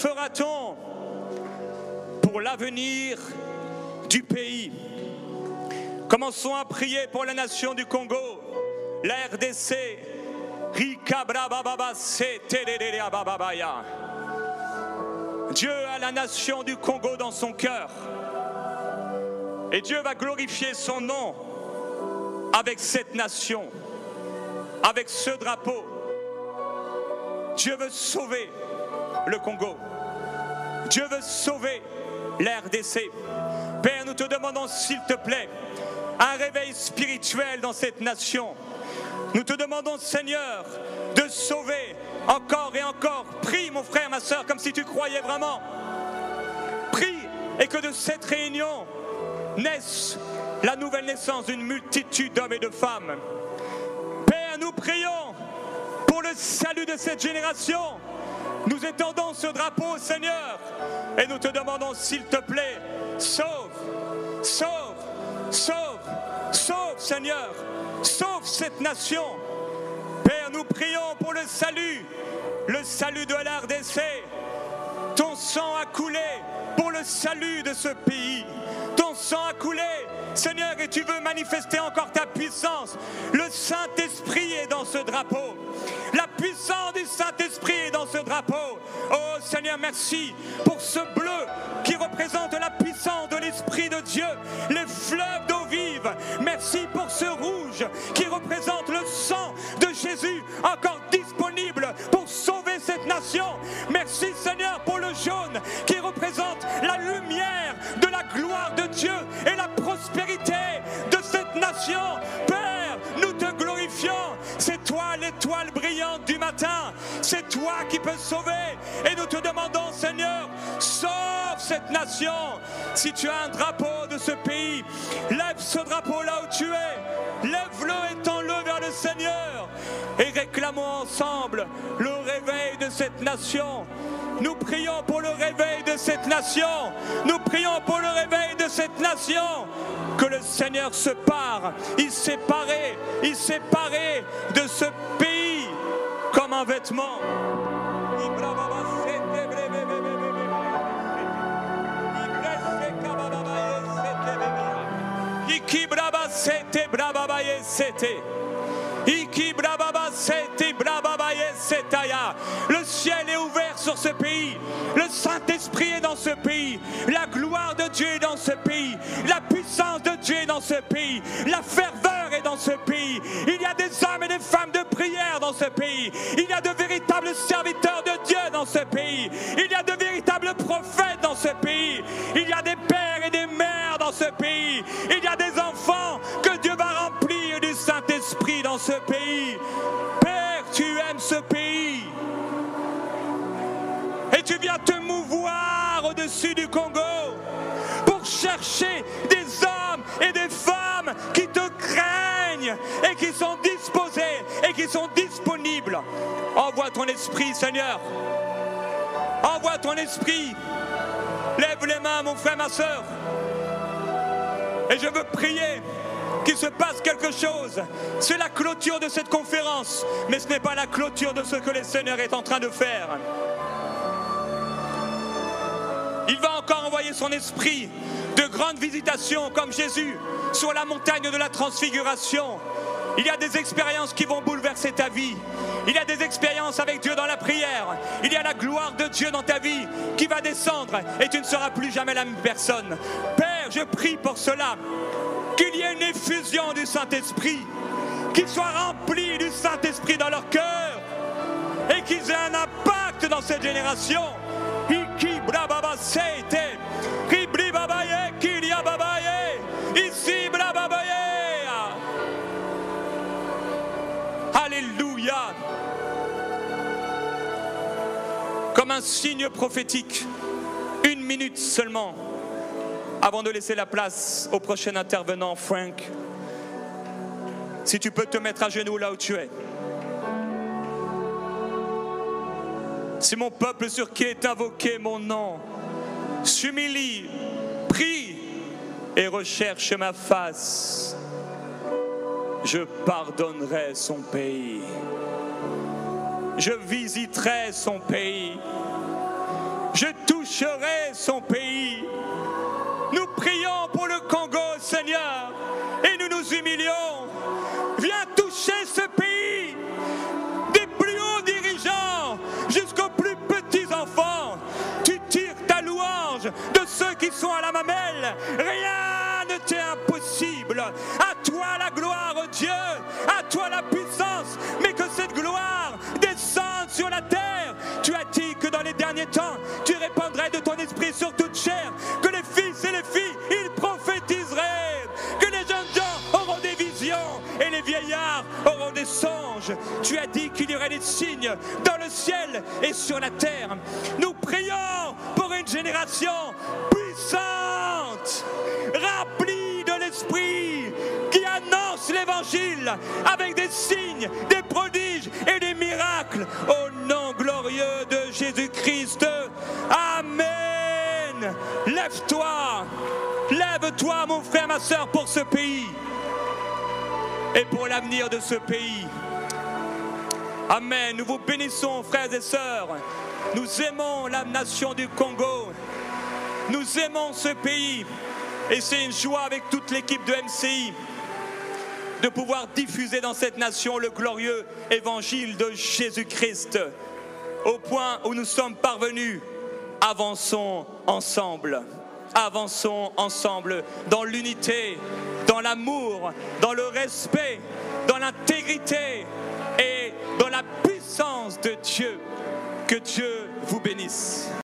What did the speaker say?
fera-t-on pour l'avenir du pays? Commençons à prier pour la nation du Congo, la RDC. Dieu a la nation du Congo dans son cœur. Et Dieu va glorifier son nom avec cette nation, avec ce drapeau. Dieu veut sauver le Congo. Dieu veut sauver la RDC. Père, nous te demandons s'il te plaît un réveil spirituel dans cette nation. Nous te demandons, Seigneur, de sauver encore et encore. Prie, mon frère, ma soeur, comme si tu croyais vraiment. Prie, et que de cette réunion naisse la nouvelle naissance d'une multitude d'hommes et de femmes. Père, nous prions pour le salut de cette génération. Nous étendons ce drapeau, Seigneur, et nous te demandons, s'il te plaît, sauve, sauve, sauve, sauve, Seigneur, sauve cette nation. Père, nous prions pour le salut de la RDC. Ton sang a coulé pour le salut de ce pays. Ton sang a coulé, Seigneur, et tu veux manifester encore ta puissance. Le Saint-Esprit est dans ce drapeau. La puissance du Saint-Esprit est dans ce drapeau. Oh Seigneur, merci pour ce bleu qui représente la puissance de l'Esprit de Dieu, les fleuves d'eau vive. Merci pour ce rouge qui représente le sang de Jésus, encore disponible pour sauver cette nation. Merci Seigneur pour le jaune qui représente la lumière de la gloire de Dieu et la prospérité de cette nation. Père, nous te glorifions. C'est toi l'étoile brillante du matin. C'est toi qui peux sauver. Et nous te demandons, Seigneur, sauve cette nation. Si tu as un drapeau de ce pays, lève ce drapeau là où tu es. Lève-le, étends-le vers le Seigneur. Et réclamons ensemble le réveil de cette nation. Nous prions pour le réveil de cette nation. Nous prions pour le réveil de cette nation. Que le Seigneur se pare. Il s'est paré de ce pays comme un vêtement. Le ciel est ouvert sur ce pays. Le Saint-Esprit est dans ce pays. La gloire de Dieu est dans ce pays. La puissance de Dieu est dans ce pays. La ferveur est dans ce pays. Il y a des hommes et des femmes de prière dans ce pays. Il y a de véritables serviteurs de Dieu dans ce pays. Il y a de véritables prophètes dans ce pays. Il y a des pères et des mères dans ce pays. Il y a des enfants que Dieu va remplir du Saint-Esprit dans ce pays. Père, tu aimes ce pays. Et tu viens te mouvoir au-dessus du Congo pour chercher des hommes et des femmes qui te craignent et qui sont disposés et qui sont disponibles. Envoie ton esprit, Seigneur. Envoie ton esprit. Lève les mains, mon frère, ma soeur. Et je veux prier qu'il se passe quelque chose. C'est la clôture de cette conférence, mais ce n'est pas la clôture de ce que le Seigneur est en train de faire. Il va encore envoyer son esprit de grandes visitations comme Jésus sur la montagne de la transfiguration. Il y a des expériences qui vont bouleverser ta vie. Il y a des expériences avec Dieu dans la prière. Il y a la gloire de Dieu dans ta vie qui va descendre et tu ne seras plus jamais la même personne. Père, je prie pour cela, qu'il y ait une effusion du Saint-Esprit, qu'ils soient remplis du Saint-Esprit dans leur cœur et qu'ils aient un impact dans cette génération. Alléluia. Comme un signe prophétique, 1 minute seulement avant de laisser la place au prochain intervenant, Frank. Si tu peux te mettre à genoux là où tu es. Si mon peuple sur qui est invoqué mon nom s'humilie, prie et recherche ma face, je pardonnerai son pays. Je visiterai son pays. je toucherai son pays. Nous prions pour le Congo, Seigneur, et nous nous humilions. Viens toucher ce pays, des plus hauts dirigeants jusqu'aux plus petits enfants. Tu tires ta louange de ceux qui sont à la mamelle. Rien ne t'est impossible. À toi la gloire, oh Dieu, à toi la puissance, mais que cette gloire descende sur la terre. Tu as dit que dans les derniers temps, tu répandrais de ton esprit sur toute chair, que les fils et les filles, ils prophétiseraient, que les jeunes gens auront des visions et les vieillards auront des songes. Tu as dit qu'il y aurait des signes dans le ciel et sur la terre. Nous prions pour une génération puissante, remplie de l'esprit, qui annonce l'évangile avec des signes, des prodiges et des miracles au nom glorieux de Jésus-Christ. Amen. Lève-toi, lève-toi mon frère, ma sœur, pour ce pays et pour l'avenir de ce pays. Amen. Nous vous bénissons, frères et sœurs. Nous aimons la nation du Congo. Nous aimons ce pays. Et c'est une joie avec toute l'équipe de MCI de pouvoir diffuser dans cette nation le glorieux évangile de Jésus-Christ. Au point où nous sommes parvenus, avançons ensemble. Avançons ensemble dans l'unité, dans l'amour, dans le respect, dans l'intégrité et dans la puissance de Dieu. Que Dieu vous bénisse.